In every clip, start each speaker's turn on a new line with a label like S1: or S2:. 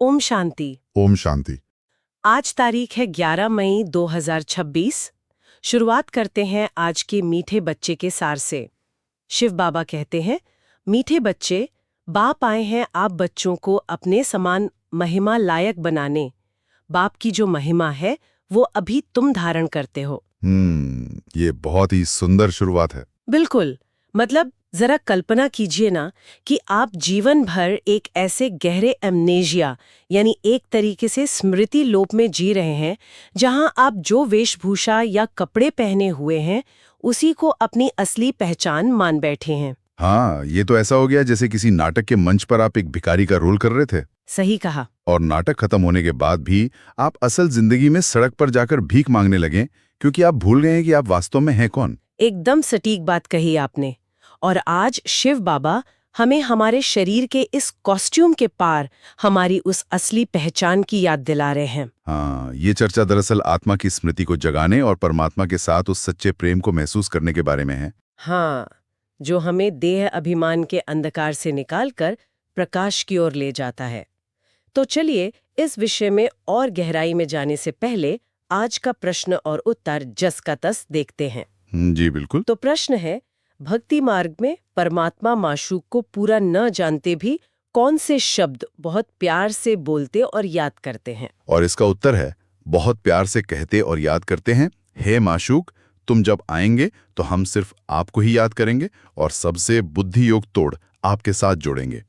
S1: ओम शांति।
S2: ओम शांति।
S1: आज तारीख है 11 मई 2026। शुरुआत करते हैं आज के मीठे बच्चे के सार से। शिव बाबा कहते हैं, मीठे बच्चे, बाप आए हैं आप बच्चों को अपने समान महिमा लायक बनाने। बाप की जो महिमा है वो अभी तुम धारण करते हो।
S2: ये बहुत ही सुंदर शुरुआत है।
S1: बिल्कुल, मतलब जरा कल्पना कीजिए ना कि आप जीवन भर एक ऐसे गहरे एमनेशिया यानी एक तरीके से स्मृति लोप में जी रहे हैं जहां आप जो वेशभूषा या कपड़े पहने हुए हैं उसी को अपनी असली पहचान मान बैठे हैं।
S2: हाँ, ये तो ऐसा हो गया जैसे किसी नाटक के मंच पर आप एक भिखारी का रोल कर रहे थे
S1: सही कहा।
S2: और नाटक खत्म होने के बाद भी आप असल जिंदगी में सड़क पर जाकर भीख मांगने लगे क्योंकि आप भूल गए हैं कि आप वास्तव में हैं कौन।
S1: एकदम सटीक बात कही आपने। और आज शिव बाबा हमें हमारे शरीर के इस कॉस्ट्यूम के पार हमारी उस असली पहचान की याद दिला रहे हैं।
S2: हाँ, ये चर्चा दरअसल आत्मा की स्मृति को जगाने और परमात्मा के साथ उस सच्चे प्रेम को महसूस करने के बारे में है।
S1: हाँ, जो हमें देह अभिमान के अंधकार से निकालकर प्रकाश की ओर ले जाता है। तो चलिए इस विषय में और गहराई में जाने से पहले आज का प्रश्न और उत्तर जस का तस देखते हैं।
S2: जी बिल्कुल।
S1: तो प्रश्न है, भक्ति मार्ग में परमात्मा माशूक को पूरा न जानते भी कौन से शब्द बहुत प्यार से बोलते और याद करते हैं?
S2: और इसका उत्तर है, बहुत प्यार से कहते और याद करते हैं, हे माशूक, तुम जब आएंगे तो हम सिर्फ आपको ही याद करेंगे और सबसे बुद्धि योग तोड़ आपके साथ जोड़ेंगे।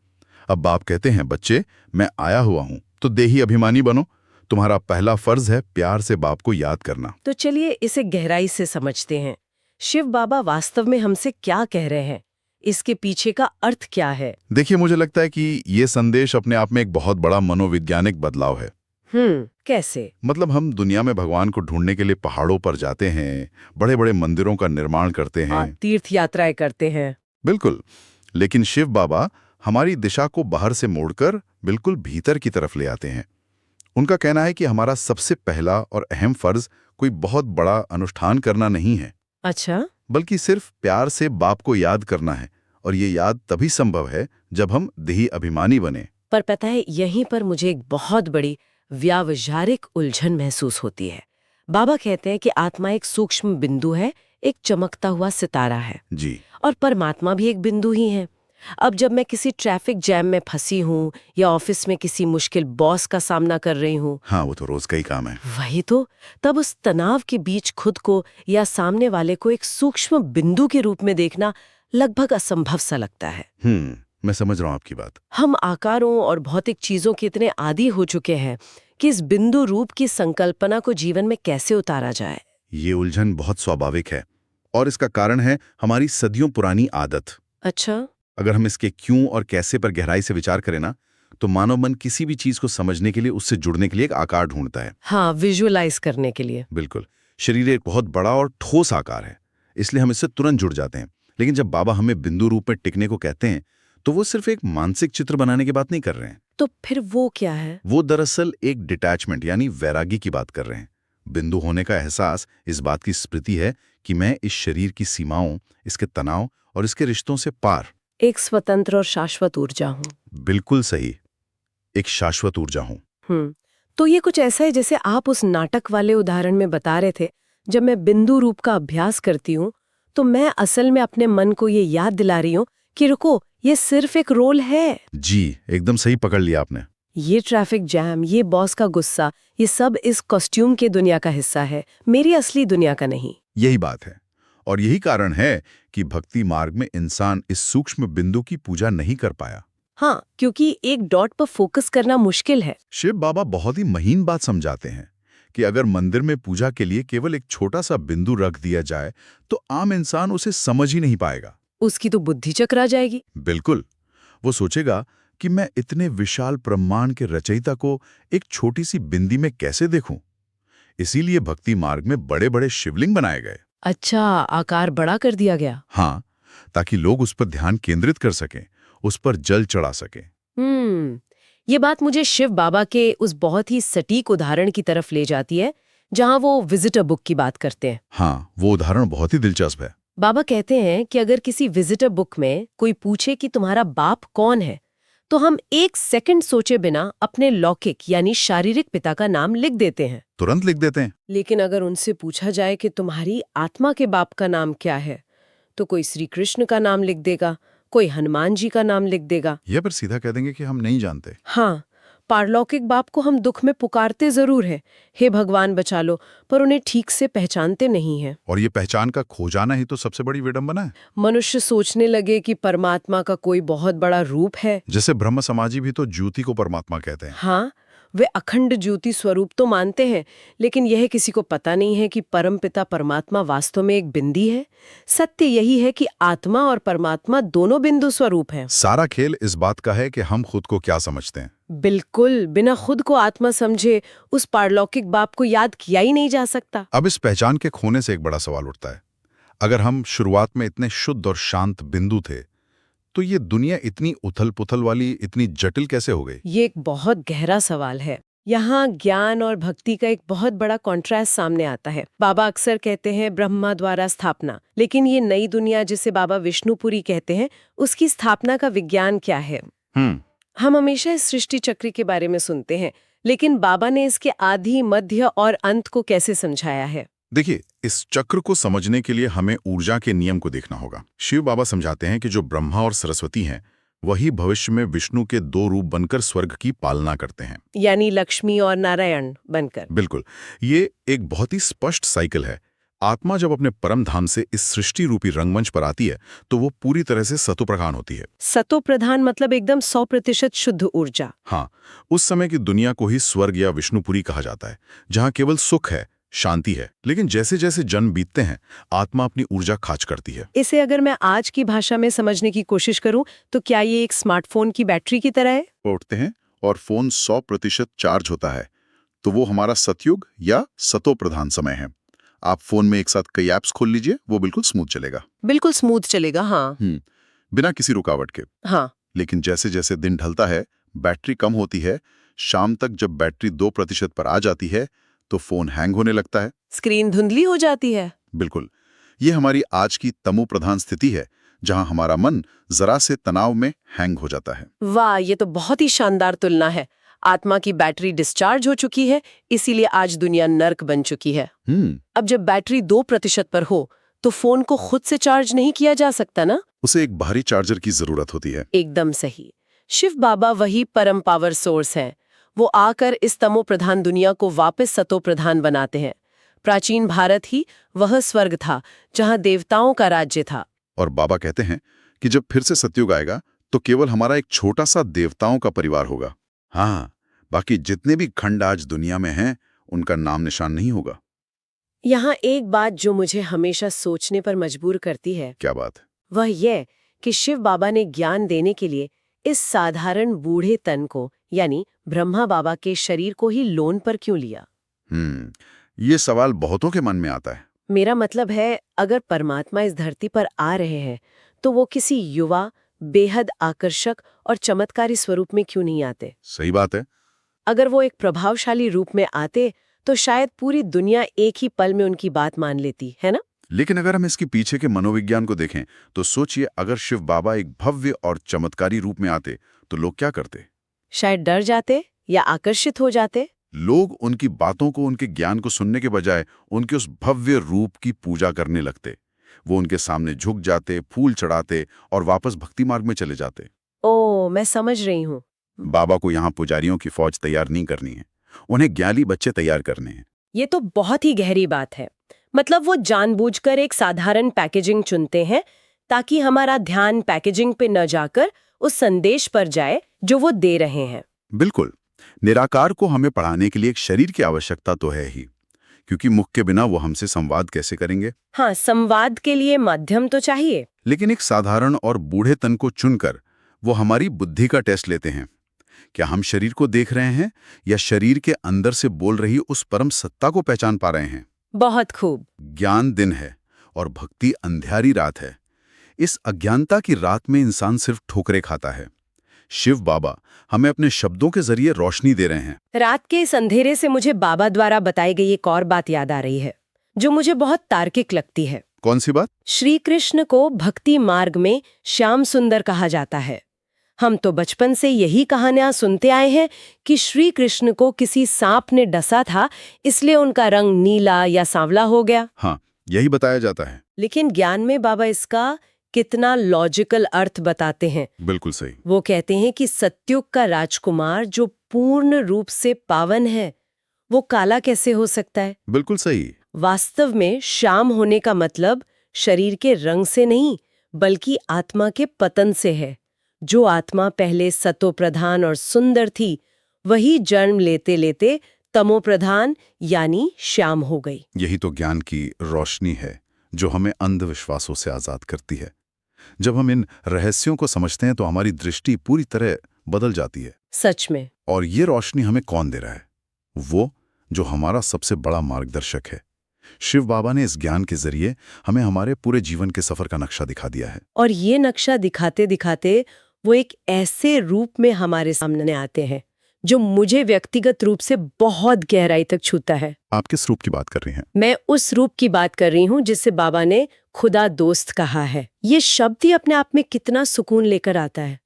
S2: अब बाप कहते हैं, बच्चे, मैं आया हुआ हूं तो देही अभिमानी बनो। तुम्हारा पहला फर्ज है प्यार से बाप को याद करना।
S1: तो चलिए इसे गहराई से समझते हैं। शिव बाबा वास्तव में हमसे क्या कह रहे हैं? इसके पीछे का अर्थ क्या है?
S2: देखिए, मुझे लगता है कि ये संदेश अपने आप में एक बहुत बड़ा मनोवैज्ञानिक बदलाव है।
S1: कैसे?
S2: मतलब हम दुनिया में भगवान को ढूंढने के लिए पहाड़ों पर जाते हैं, बड़े बड़े मंदिरों का निर्माण करते हैं,
S1: तीर्थ यात्राएं करते हैं।
S2: बिल्कुल। लेकिन शिव बाबा हमारी दिशा को बाहर से मोड़कर बिल्कुल भीतर की तरफ ले आते हैं। उनका कहना है कि हमारा सबसे पहला और अहम फर्ज कोई बहुत बड़ा अनुष्ठान करना नहीं है।
S1: अच्छा,
S2: बल्कि सिर्फ प्यार से बाप को याद करना है। और ये याद तभी संभव है जब हम देही अभिमानी बने।
S1: पर पता है, यहीं पर मुझे एक बहुत बड़ी व्यावहारिक उलझन महसूस होती है। बाबा कहते हैं कि आत्मा एक सूक्ष्म बिंदु है, एक चमकता हुआ सितारा है
S2: जी।
S1: और परमात्मा भी एक बिंदु ही है। अब जब मैं किसी ट्रैफिक जैम में फंसी हूँ या ऑफिस में किसी मुश्किल बॉस का सामना कर रही हूँ,
S2: हाँ, वो तो रोज का ही काम है।
S1: वही तो, तब उस तनाव के बीच खुद को या सामने वाले को एक सूक्ष्म बिंदु के रूप में देखना लगभग असंभव सा लगता है।
S2: मैं समझ रहा हूँ आपकी बात।
S1: हम आकारों और भौतिक चीजों के इतने आदी हो चुके हैं कि इस बिंदु रूप की संकल्पना को जीवन में कैसे उतारा जाए।
S2: ये उलझन बहुत स्वाभाविक है और इसका कारण है हमारी सदियों पुरानी आदत।
S1: अच्छा।
S2: अगर हम इसके क्यों और कैसे पर गहराई से विचार करें ना, तो मानव मन किसी भी चीज को समझने के लिए, उससे जुड़ने के लिए एक आकार ढूंढता है।
S1: हाँ, विजुअलाइज करने के लिए।
S2: बिल्कुल। शरीर एक बहुत बड़ा और ठोस आकार है, इसलिए हम इससे तुरंत जुड़ जाते हैं। लेकिन जब बाबा हमें बिंदु रूप में टिकने को कहते हैं तो वो सिर्फ एक मानसिक चित्र बनाने की बात नहीं कर रहे हैं।
S1: तो फिर वो क्या है?
S2: वो दरअसल एक डिटैचमेंट यानी वैरागी की बात कर रहे हैं। बिंदु होने का एहसास इस बात की स्मृति है कि मैं इस शरीर की सीमाओं, इसके तनाव और इसके रिश्तों से पार
S1: एक स्वतंत्र और शाश्वत ऊर्जा हूँ।
S2: बिल्कुल सही, एक शाश्वत ऊर्जा हूँ।
S1: तो ये कुछ ऐसा है जैसे आप उस नाटक वाले उदाहरण में बता रहे थे। जब मैं बिंदु रूप का अभ्यास करती हूँ तो मैं असल में अपने मन को ये याद दिला रही हूँ कि रुको, ये सिर्फ एक रोल है।
S2: जी, एकदम सही पकड़ लिया आपने।
S1: ये ट्रैफिक जैम, ये बॉस का गुस्सा, ये सब इस कॉस्ट्यूम के दुनिया का हिस्सा है, मेरी असली दुनिया का नहीं।
S2: यही बात है और यही कारण है कि भक्ति मार्ग में इंसान इस सूक्ष्म बिंदु की पूजा नहीं कर पाया।
S1: हाँ, क्योंकि एक डॉट पर फोकस करना मुश्किल है।
S2: शिव बाबा बहुत ही महीन बात समझाते हैं कि अगर मंदिर में पूजा के लिए केवल एक छोटा सा बिंदु रख दिया जाए तो आम इंसान उसे समझ ही नहीं पाएगा।
S1: उसकी तो बुद्धि चकरा जाएगी।
S2: बिल्कुल। वो सोचेगा कि मैं इतने विशाल ब्रह्मांड के रचयिता को एक छोटी सी बिंदी में कैसे देखूं। इसीलिए भक्ति मार्ग में बड़े बड़े शिवलिंग बनाए गए।
S1: अच्छा, आकार बड़ा कर दिया गया।
S2: हाँ, ताकि लोग उस पर ध्यान केंद्रित कर सकें, उस पर जल चढ़ा सकें।
S1: ये बात मुझे शिव बाबा के उस बहुत ही सटीक उदाहरण की तरफ ले जाती है जहां वो विजिटर बुक की बात करते हैं।
S2: हाँ, वो उदाहरण बहुत ही दिलचस्प है।
S1: बाबा कहते हैं कि अगर किसी विजिटर बुक में कोई पूछे कि तुम्हारा बाप कौन है, तो हम एक सेकंड सोचे बिना अपने लौकिक यानी शारीरिक पिता का नाम लिख देते हैं।
S2: तुरंत लिख देते हैं।
S1: लेकिन अगर उनसे पूछा जाए कि तुम्हारी आत्मा के बाप का नाम क्या है, तो कोई श्री कृष्ण का नाम लिख देगा, कोई हनुमान जी का नाम लिख देगा,
S2: या फिर सीधा कह देंगे कि हम नहीं जानते।
S1: हाँ, पारलौकिक बाप को हम दुख में पुकारते जरूर हैं, हे भगवान बचा लो, पर उन्हें ठीक से पहचानते नहीं हैं।
S2: और ये पहचान का खो जाना ही तो सबसे बड़ी विडंबना है।
S1: मनुष्य सोचने लगे कि परमात्मा का कोई बहुत बड़ा रूप है।
S2: जैसे ब्रह्म समाजी भी तो ज्योति को परमात्मा कहते हैं।
S1: हाँ, वे अखंड ज्योति स्वरूप तो मानते हैं, लेकिन यह किसी को पता नहीं है कि परमपिता परमात्मा वास्तव में एक बिंदी है। सत्य यही है कि आत्मा और परमात्मा दोनों बिंदु स्वरूप हैं।
S2: सारा खेल इस बात का है कि हम खुद को क्या समझते हैं।
S1: बिल्कुल, बिना खुद को आत्मा समझे उस पारलौकिक बाप को याद किया ही नहीं जा सकता।
S2: अब इस पहचान के खोने से एक बड़ा सवाल उठता है। अगर हम शुरुआत में इतने शुद्ध और शांत बिंदु थे, तो ये दुनिया इतनी उथल-पुथल वाली, इतनी जटिल कैसे हो गई?
S1: ये एक बहुत गहरा सवाल है। यहाँ ज्ञान और भक्ति का एक बहुत बड़ा कॉन्ट्रास्ट सामने आता है। बाबा अक्सर कहते हैं ब्रह्मा द्वारा स्थापना, लेकिन ये नई दुनिया जिसे बाबा विष्णुपुरी कहते हैं, उसकी स्थापना का विज्ञान क्या है? हम हमेशा इस सृष्टि चक्र के बारे में सुनते हैं, लेकिन बाबा ने इसके आदि, मध्य और अंत को कैसे समझाया है?
S2: देखिए, इस चक्र को समझने के लिए हमें ऊर्जा के नियम को देखना होगा। शिव बाबा समझाते हैं कि जो ब्रह्मा और सरस्वती हैं, वही भविष्य में विष्णु के दो रूप बनकर स्वर्ग की पालना करते हैं,
S1: यानी लक्ष्मी और नारायण बनकर।
S2: बिल्कुल, ये एक बहुत ही स्पष्ट साइकिल है। आत्मा जब अपने परम धाम से इस सृष्टि रूपी रंगमंच पर आती है, तो वो पूरी तरह से सतोप्रधान होती है।
S1: सतोप्रधान मतलब एकदम 100% शुद्ध ऊर्जा।
S2: हाँ, उस समय की दुनिया को ही स्वर्ग या विष्णुपुरी कहा जाता है, जहाँ केवल सुख है, शांति है। लेकिन जैसे जैसे जन्म बीतते हैं, आत्मा अपनी ऊर्जा खाच करती है।
S1: इसे अगर मैं आज की भाषा में समझने की कोशिश करूं, तो क्या ये एक स्मार्टफोन की बैटरी की तरह है?
S2: उठते हैं और फोन 100% चार्ज होता है, तो वो हमारा सतयुग या सतोप्रधान समय है। आप फोन में एक साथ कई ऐप्स खोल लीजिए, वो बिल्कुल स्मूथ चलेगा।
S1: बिल्कुल स्मूथ चलेगा, हाँ।
S2: बिना किसी रुकावट के।
S1: हाँ।
S2: लेकिन जैसे जैसे दिन ढलता है, बैटरी कम होती है। शाम तक जब बैटरी 2% पर आ जाती है, तो फोन हैंग होने लगता है।
S1: स्क्रीन धुंधली हो जाती है।
S2: बिल्कुल, ये हमारी आज की तमो प्रधान स्थिति है, जहां हमारा मन जरा से तनाव में हैंग हो जाता है।
S1: वाह, ये तो बहुत ही शानदार तुलना है। आत्मा की बैटरी डिस्चार्ज हो चुकी है, इसीलिए आज दुनिया नर्क बन चुकी है। अब जब बैटरी 2% पर हो, तो फोन को खुद से चार्ज नहीं किया जा सकता ना?
S2: उसे एक बाहरी चार्जर की जरूरत होती है।
S1: एकदम सही। शिव बाबा वही परम पावर सोर्स हैं। वो आकर इस तमो प्रधान दुनिया को वापस सतो प्रधान बनाते हैं। प्राचीन भारत ही वह स्वर्ग था, जहां देवताओं का राज्य था।
S2: और बाबा कहते हैं कि जब फिर से सतयुग आएगा, तो केवल हमारा एक छोटा सा देवताओं का परिवार होगा। हाँ, बाकी जितने भी खंड आज दुनिया में हैं, उनका नाम निशान नहीं होगा।
S1: यहाँ एक बात जो मुझे हमेशा सोचने पर मजबूर करती है।
S2: क्या बात?
S1: वह यह कि शिव बाबा ने ज्ञान देने के लिए इस साधारण बूढ़े तन को, यानी ब्रह्मा बाबा के शरीर को ही लोन पर क्यों लिया?
S2: ये सवाल बहुतों के मन में आता है।
S1: मेरा मतलब है, अगर परमात्मा इस धरती पर आ रहे हैं, तो वो किसी युवा, बेहद आकर्षक और चमत्कारी स्वरूप में क्यों नहीं आते?
S2: सही बात है।
S1: अगर वो एक प्रभावशाली रूप में आते, तो शायद पूरी दुनिया एक ही पल में उनकी बात मान लेती, है ना?
S2: लेकिन अगर हम इसके पीछे के मनोविज्ञान को देखें, तो सोचिए, अगर शिव बाबा एक भव्य और चमत्कारी रूप में आते, तो लोग क्या करते?
S1: शायद डर जाते या आकर्षित हो जाते।
S2: लोग उनकी बातों को, उनके ज्ञान को सुनने के बजाय उनके उस भव्य रूप की पूजा करने लगते। वो उनके सामने झुक जाते, फूल चढ़ाते और वापस भक्ति मार्ग में चले जाते।
S1: ओह, मैं समझ रही हूँ।
S2: बाबा को यहाँ पुजारियों की फौज तैयार नहीं करनी है, उन्हें ज्ञानी बच्चे तैयार करने हैं।
S1: ये तो बहुत ही गहरी बात है। मतलब वो जानबूझकर एक साधारण पैकेजिंग चुनते हैं, ताकि हमारा ध्यान पैकेजिंग पे न जाकर उस संदेश पर जाए जो वो दे रहे हैं।
S2: बिल्कुल, निराकार को हमें पढ़ाने के लिए एक शरीर की आवश्यकता तो है ही, क्योंकि मुख के बिना वो हमसे संवाद कैसे करेंगे?
S1: हाँ, संवाद के लिए माध्यम तो चाहिए।
S2: लेकिन एक साधारण और बूढ़े तन को चुनकर वो हमारी बुद्धि का टेस्ट लेते हैं। क्या हम शरीर को देख रहे हैं, या शरीर के अंदर से बोल रही उस परम सत्ता को पहचान पा रहे हैं?
S1: बहुत खूब।
S2: ज्ञान दिन है और भक्ति अंधियारी रात है। इस अज्ञानता की रात में इंसान सिर्फ ठोकरे खाता है। शिव बाबा हमें अपने शब्दों के जरिए रोशनी दे रहे हैं।
S1: रात के इस अंधेरे से मुझे बाबा द्वारा बताई गई एक और बात याद आ रही है, जो मुझे बहुत तार्किक लगती है।
S2: कौन सी बात?
S1: श्री कृष्ण को भक्ति मार्ग में श्याम सुंदर कहा जाता है। हम तो बचपन से यही कहानियां सुनते आए हैं कि श्री कृष्ण को किसी सांप ने डसा था, इसलिए उनका रंग नीला या सांवला हो गया।
S2: हाँ, यही बताया जाता है।
S1: लेकिन ज्ञान में बाबा इसका कितना लॉजिकल अर्थ बताते हैं।
S2: बिल्कुल सही।
S1: वो कहते हैं कि सत्युग का राजकुमार जो पूर्ण रूप से पावन है, वो काला कैसे हो सकता है?
S2: बिल्कुल सही।
S1: वास्तव में श्याम होने का मतलब शरीर के रंग से नहीं, बल्कि आत्मा के पतन से है। जो आत्मा पहले सतो प्रधान और सुंदर थी, वही जन्म लेते लेते तमो प्रधान यानी श्याम हो गई।
S2: यही तो ज्ञान की रोशनी है जो हमें अंधविश्वासों से आजाद करती है। जब हम इन रहस्यों को समझते हैं तो हमारी दृष्टि पूरी तरह बदल जाती है।
S1: सच में।
S2: और ये रोशनी हमें कौन दे रहा है? वो जो हमारा सबसे बड़ा मार्गदर्शक है। शिव बाबा ने इस ज्ञान के जरिए हमें हमारे पूरे जीवन के सफर का नक्शा दिखा दिया है।
S1: और ये नक्शा दिखाते दिखाते वो एक ऐसे रूप में हमारे सामने आते हैं जो मुझे व्यक्तिगत रूप से बहुत गहराई तक छूता है।
S2: आप किस रूप की बात कर रही हैं?
S1: मैं उस रूप की बात कर रही हूँ जिससे बाबा ने खुदा दोस्त कहा है। ये शब्द ही अपने आप में कितना सुकून लेकर आता है।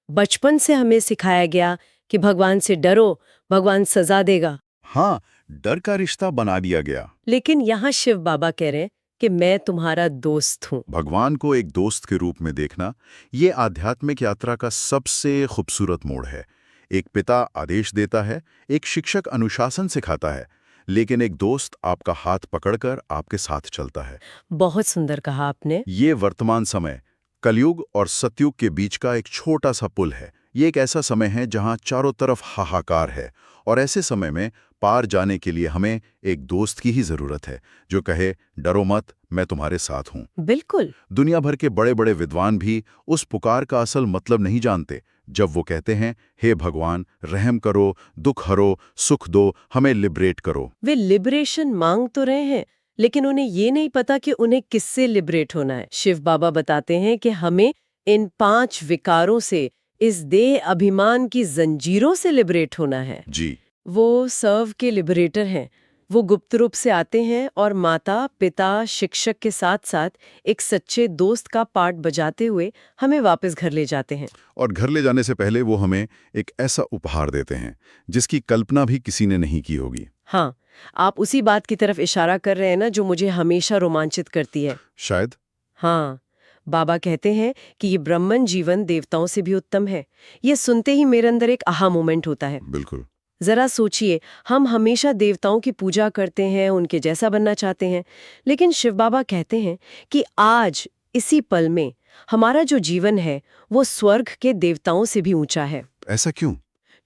S1: बचपन से हमें सिखाया गया कि भगवान से डरो, भगवान सजा देगा।
S2: हाँ, डर का रिश्ता बना दिया गया।
S1: लेकिन यहाँ शिव बाबा कह रहे हैं कि मैं तुम्हारा दोस्त हूँ।
S2: भगवान को एक दोस्त के रूप में देखना, ये आध्यात्मिक यात्रा का सबसे खूबसूरत मोड़ है। एक पिता आदेश देता है, एक शिक्षक अनुशासन सिखाता है, लेकिन एक दोस्त आपका हाथ पकड़कर आपके साथ चलता है।
S1: बहुत सुंदर कहा आपने।
S2: ये वर्तमान समय कलयुग और सतयुग के बीच का एक छोटा सा पुल है। ये एक ऐसा समय है जहां चारों तरफ हाहाकार है, और ऐसे समय में पार जाने के लिए हमें एक दोस्त की ही जरूरत है जो कहे, डरो मत, मैं तुम्हारे साथ हूं।
S1: बिल्कुल।
S2: दुनिया भर के बड़े बड़े विद्वान भी उस पुकार का असल मतलब नहीं जानते जब वो कहते हैं, हे भगवान, रहम करो, दुख हरो, सुख दो, हमें लिबरेट करो।
S1: वे लिबरेशन मांग तो रहे हैं, लेकिन उन्हें ये नहीं पता कि उन्हें किससे लिबरेट होना है। शिव बाबा बताते हैं कि हमें इन 5 विकारों से, इस देह अभिमान की जंजीरों से लिबरेट होना है।
S2: जी।
S1: वो सर्व के लिबरेटर हैं। वो गुप्त रूप से आते हैं और माता, पिता, शिक्षक के साथ साथ एक सच्चे दोस्त का पार्ट बजाते हुए हमें वापस घर ले जाते हैं।
S2: और घर ले जाने से पहले वो हमें एक ऐसा उपहार देते हैं जिसकी कल्पना भी किसी ने नहीं की होगी।
S1: हाँ, आप उसी बात की तरफ इशारा कर रहे हैं ना जो मुझे हमेशा रोमांचित करती है।
S2: शायद।
S1: हाँ, बाबा कहते हैं कि ये ब्रह्मन जीवन देवताओं से भी उत्तम है। ये सुनते ही मेरे अंदर एक आहा मोमेंट होता है।
S2: बिल्कुल।
S1: जरा सोचिए, हम हमेशा देवताओं की पूजा करते हैं, उनके जैसा बनना चाहते हैं, लेकिन शिव बाबा कहते हैं कि आज इसी पल में हमारा जो जीवन है वो स्वर्ग के देवताओं से भी ऊंचा है।
S2: ऐसा क्यों?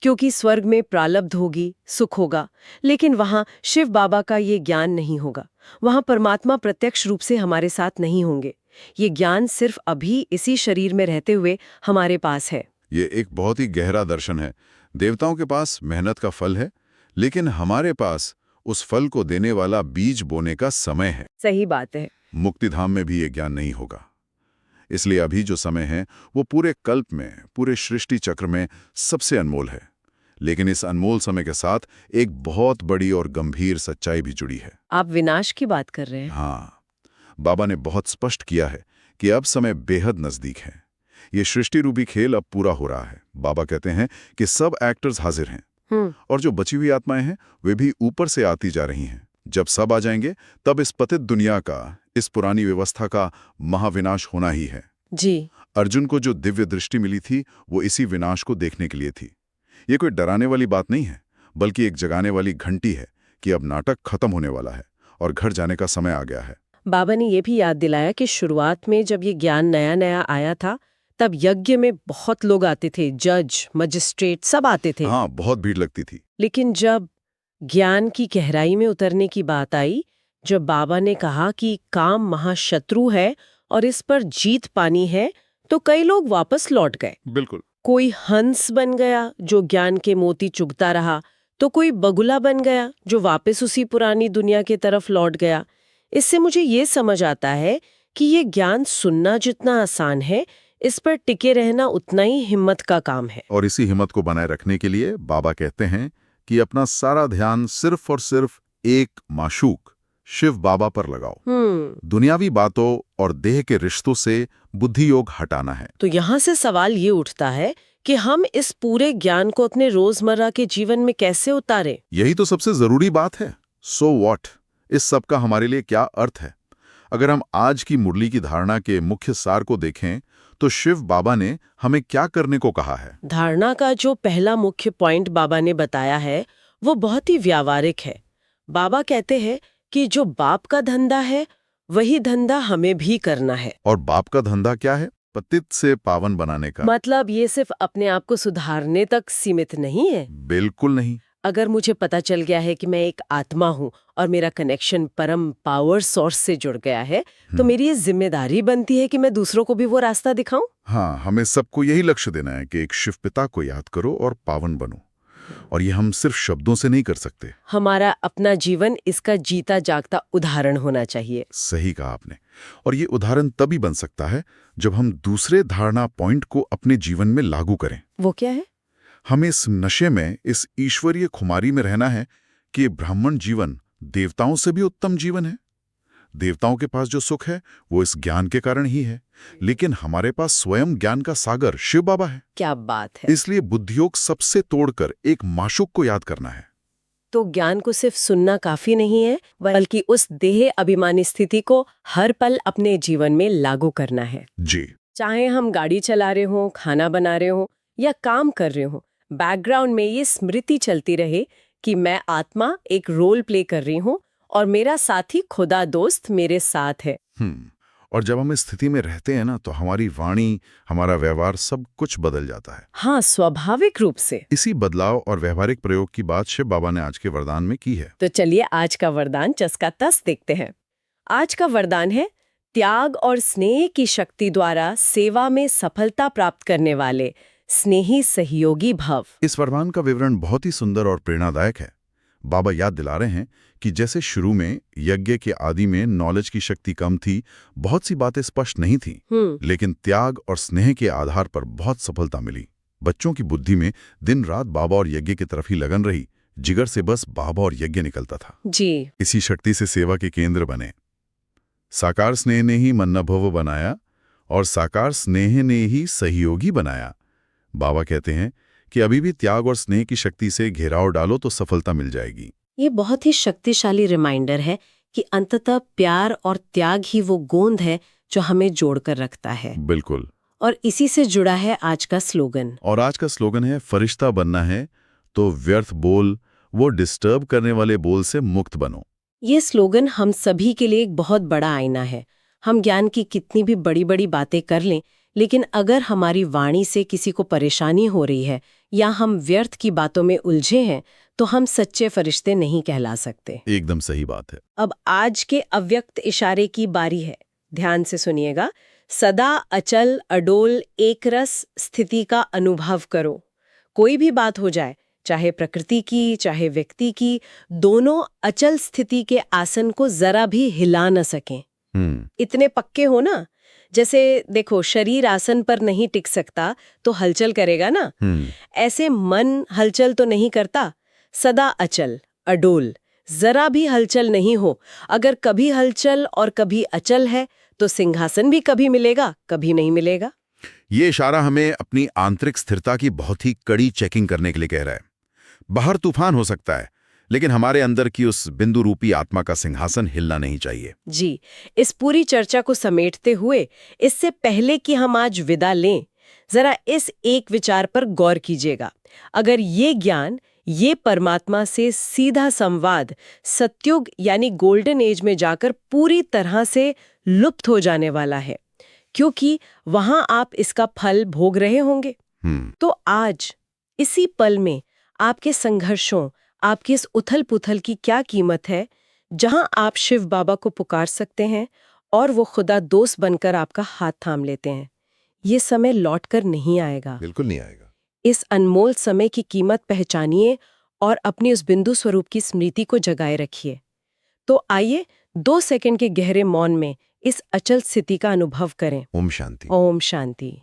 S1: क्योंकि स्वर्ग में प्रारब्ध होगी, सुख होगा, लेकिन वहां शिव बाबा का ये ज्ञान नहीं होगा। वहां परमात्मा प्रत्यक्ष रूप से हमारे साथ नहीं होंगे। ये ज्ञान सिर्फ अभी इसी शरीर में रहते हुए हमारे पास है।
S2: ये एक बहुत ही गहरा दर्शन है। देवताओं के पास मेहनत का फल है, लेकिन हमारे पास उस फल को देने वाला बीज बोने का समय है।
S1: सही बात है।
S2: मुक्तिधाम में भी ये ज्ञान नहीं होगा। इसलिए अभी जो समय है वो पूरे कल्प में, पूरे सृष्टि चक्र में सबसे अनमोल है। लेकिन इस अनमोल समय के साथ एक बहुत बड़ी और गंभीर सच्चाई भी जुड़ी है।
S1: आप विनाश की बात कर रहे हैं?
S2: हाँ, बाबा ने बहुत स्पष्ट किया है कि अब समय बेहद नजदीक है। ये सृष्टि रूपी खेल अब पूरा हो रहा है। बाबा कहते हैं कि सब एक्टर्स हाजिर हैं और जो बची हुई आत्माएं हैं वे भी ऊपर से आती जा रही हैं। जब सब आ जाएंगे तब इस पतित दुनिया का, इस पुरानी व्यवस्था का महाविनाश होना ही है।
S1: जी।
S2: अर्जुन को जो दिव्य दृष्टि मिली थी वो इसी विनाश को देखने के लिए थी। ये कोई डराने वाली बात नहीं है, बल्कि एक जगाने वाली घंटी है कि अब नाटक खत्म होने वाला है और घर जाने का समय आ गया है।
S1: बाबा ने ये भी याद दिलाया कि शुरुआत में जब ये ज्ञान नया नया आया था तब यज्ञ में बहुत लोग आते थे, जज, मजिस्ट्रेट सब आते थे।
S2: हाँ, बहुत भीड़ लगती थी।
S1: लेकिन जब ज्ञान की गहराई में उतरने की बात आई, जब बाबा ने कहा कि काम महाशत्रु है और इस पर जीत पानी है, तो कई लोग वापस लौट गए।
S2: बिल्कुल।
S1: कोई हंस बन गया जो ज्ञान के मोती चुगता रहा, तो कोई बगुला बन गया जो वापस उसी पुरानी दुनिया की तरफ लौट गया। इससे मुझे ये समझ आता है कि ये ज्ञान सुनना जितना आसान है, इस पर टिके रहना उतना ही हिम्मत का काम है।
S2: और इसी हिम्मत को बनाए रखने के लिए बाबा कहते हैं कि अपना सारा ध्यान सिर्फ और सिर्फ एक माशूक शिव बाबा पर लगाओ। दुनियावी बातों और देह के रिश्तों से बुद्धि योग हटाना है।
S1: तो यहाँ से सवाल ये उठता है कि हम इस पूरे ज्ञान को अपने रोजमर्रा के जीवन में कैसे उतारें।
S2: यही तो सबसे जरूरी बात है। सो व्हाट, इस सब का हमारे लिए क्या अर्थ है? अगर हम आज की मुरली की धारणा के मुख्य सार को देखें तो शिव बाबा ने हमें क्या करने को कहा है?
S1: धारणा का जो पहला मुख्य पॉइंट बाबा ने बताया है वो बहुत ही व्यावहारिक है। बाबा कहते हैं कि जो बाप का धंधा है वही धंधा हमें भी करना है।
S2: और बाप का धंधा क्या है? पतित से पावन बनाने का।
S1: मतलब ये सिर्फ अपने आप को सुधारने तक सीमित नहीं है।
S2: बिल्कुल नहीं।
S1: अगर मुझे पता चल गया है कि मैं एक आत्मा हूँ और मेरा कनेक्शन परम पावर सोर्स से जुड़ गया है, तो मेरी ये जिम्मेदारी बनती है कि मैं दूसरों को भी वो रास्ता दिखाऊं।
S2: हाँ, हमें सबको यही लक्ष्य देना है कि एक शिव पिता को याद करो और पावन बनो। और ये हम सिर्फ शब्दों से नहीं कर सकते।
S1: हमारा अपना जीवन इसका जीता जागता उदाहरण होना चाहिए।
S2: सही कहा आपने। और ये उदाहरण तभी बन सकता है जब हम दूसरे धारणा पॉइंट को अपने जीवन में लागू करें।
S1: वो क्या है?
S2: हमें इस नशे में, इस ईश्वरीय खुमारी में रहना है कि ये ब्राह्मण जीवन देवताओं से भी उत्तम जीवन है। देवताओं के पास जो सुख है वो इस ज्ञान के कारण ही है, लेकिन हमारे पास स्वयं ज्ञान का सागर शिव बाबा है।
S1: क्या बात है!
S2: इसलिए बुद्धियोग सबसे तोड़कर एक माशूक को याद करना है।
S1: तो ज्ञान को सिर्फ सुनना काफी नहीं है, बल्कि उस देह अभिमानी स्थिति को हर पल अपने जीवन में लागू करना है।
S2: जी।
S1: चाहे हम गाड़ी चला रहे हों, खाना बना रहे हों या काम कर रहे हों, बैकग्राउंड में ये स्मृति चलती रहे कि मैं आत्मा एक रोल प्ले कर रही हूँ और मेरा साथी खुदा दोस्त मेरे साथ है।
S2: और जब हम इस स्थिति में रहते हैं ना, तो हमारी वाणी, हमारा व्यवहार सब कुछ बदल जाता है।
S1: हाँ, स्वाभाविक रूप से।
S2: इसी बदलाव और व्यवहारिक प्रयोग की बात शिव बाबा ने आज के वरदान में की है।
S1: तो चलिए आज का वरदान चस्का तस देखते हैं। आज का वरदान है त्याग और स्नेह की शक्ति द्वारा सेवा में सफलता प्राप्त करने वाले स्नेही सहयोगी भव।
S2: इस वरदान का विवरण बहुत ही सुंदर और प्रेरणादायक है। बाबा याद दिला रहे हैं कि जैसे शुरू में यज्ञ के आदि में नॉलेज की शक्ति कम थी, बहुत सी बातें स्पष्ट नहीं थी, लेकिन त्याग और स्नेह के आधार पर बहुत सफलता मिली। बच्चों की बुद्धि में दिन रात बाबा और यज्ञ की तरफ ही लगन रही, जिगर से बस बाबा और यज्ञ निकलता था।
S1: जी।
S2: इसी शक्ति से सेवा के केंद्र बने। साकार स्नेह ने ही मन्नभव बनाया और साकार स्नेह ने ही सहयोगी बनाया। बाबा कहते हैं कि अभी भी त्याग और स्नेह की शक्ति से घेराव डालो तो सफलता मिल जाएगी।
S1: ये बहुत ही शक्तिशाली रिमाइंडर है कि अंततः प्यार और त्याग ही वो गोंद है जो हमें जोड़कर रखता है।
S2: बिल्कुल।
S1: और इसी से जुड़ा है आज का स्लोगन।
S2: और आज का स्लोगन है, फरिश्ता बनना है तो व्यर्थ बोल, वो डिस्टर्ब करने वाले बोल से मुक्त बनो।
S1: ये स्लोगन हम सभी के लिए एक बहुत बड़ा आईना है। हम ज्ञान की कितनी भी बड़ी बड़ी बातें कर लें, लेकिन अगर हमारी वाणी से किसी को परेशानी हो रही है या हम व्यर्थ की बातों में उलझे हैं, तो हम सच्चे फरिश्ते नहीं कहला सकते।
S2: एकदम सही बात है।
S1: अब आज के अव्यक्त इशारे की बारी है। ध्यान से सुनिएगा। सदा अचल अडोल एक रस स्थिति का अनुभव करो। कोई भी बात हो जाए, चाहे प्रकृति की चाहे व्यक्ति की, दोनों अचल स्थिति के आसन को जरा भी हिला न सकें। इतने पक्के हो ना, जैसे देखो शरीर आसन पर नहीं टिक सकता तो हलचल करेगा ना, ऐसे मन हलचल तो नहीं करता। सदा अचल अडोल, जरा भी हलचल नहीं हो। अगर कभी हलचल और कभी अचल है तो सिंहासन भी कभी मिलेगा कभी नहीं मिलेगा।
S2: ये इशारा हमें अपनी आंतरिक स्थिरता की बहुत ही कड़ी चेकिंग करने के लिए कह रहा है। बाहर तूफान हो सकता है, लेकिन हमारे अंदर की उस बिंदु रूपी आत्मा का सिंहासन हिलना नहीं चाहिए।
S1: जी, इस पूरी चर्चा को समेटते हुए, इससे पहले कि हम आज विदा लें, जरा इस एक विचार पर गौर कीजिएगा। अगर ये ज्ञान, ये परमात्मा से सीधा संवाद सत्युग यानी गोल्डन एज में जाकर पूरी तरह से लुप्त हो जाने वाला है, क्योंकि वहां आप इसका फल भोग रहे होंगे, तो आज इसी पल में आपके संघर्षों, आपकी इस उथल पुथल की क्या कीमत है, जहां आप शिव बाबा को पुकार सकते हैं और वो खुदा दोस्त बनकर आपका हाथ थाम लेते हैं। ये समय लौटकर नहीं आएगा।
S2: बिल्कुल नहीं आएगा।
S1: इस अनमोल समय की कीमत पहचानिए और अपनी उस बिंदु स्वरूप की स्मृति को जगाए रखिए। तो आइए 2 सेकंड के गहरे मौन में इस अचल स्थिति का अनुभव करें।
S2: ओम शांति।
S1: ओम शांति।